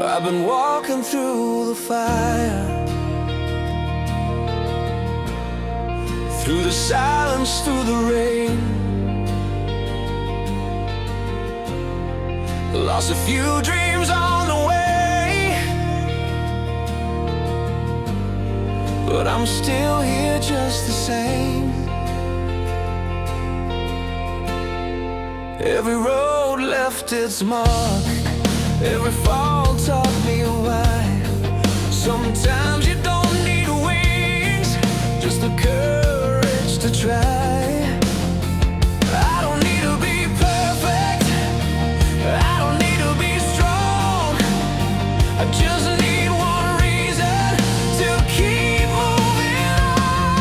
I've been walking through the fire, through the silence, through the rain. Lost a few dreams on the way, but I'm still here just the same. Every road left its mark, every fall taught me why. Sometimes you don't need wings, just the courage to try. I don't need to be perfect, I don't need to be strong, I just need one reason to keep moving on.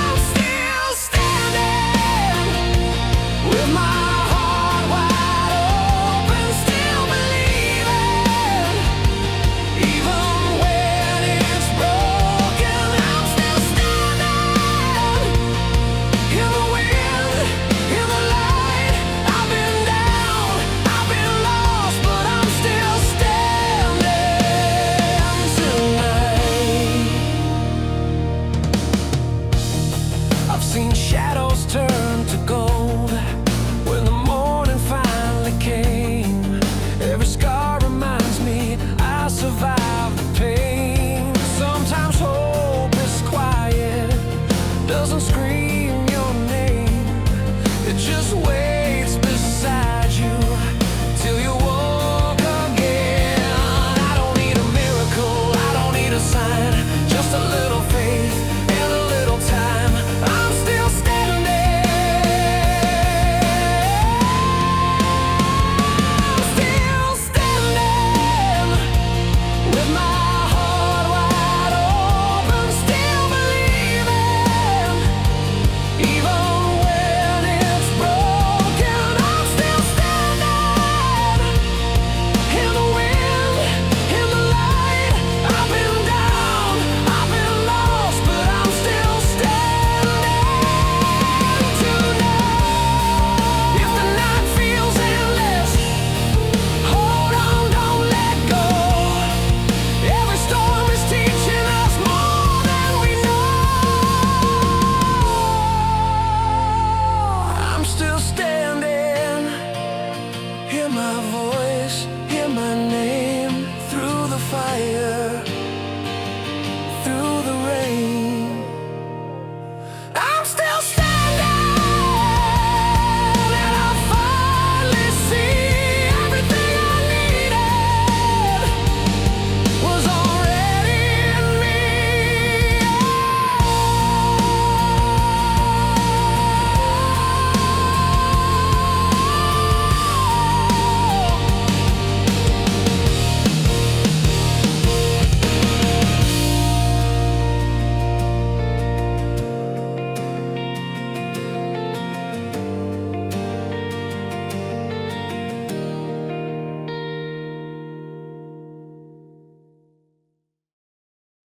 I'm still standing with my heart wide open, still believing, even when it's broken. I'm still standing in the wind, in the light. I've been down, I've been lost, but I'm still standing tonight. I've seen shadows turn to gold when the morning finally came. Every scar reminds me I survived the pain. Sometimes hope is quiet, doesn't scream your name. It just waits beside you till you walk again. I don't need a miracle, I don't need a sign, just a little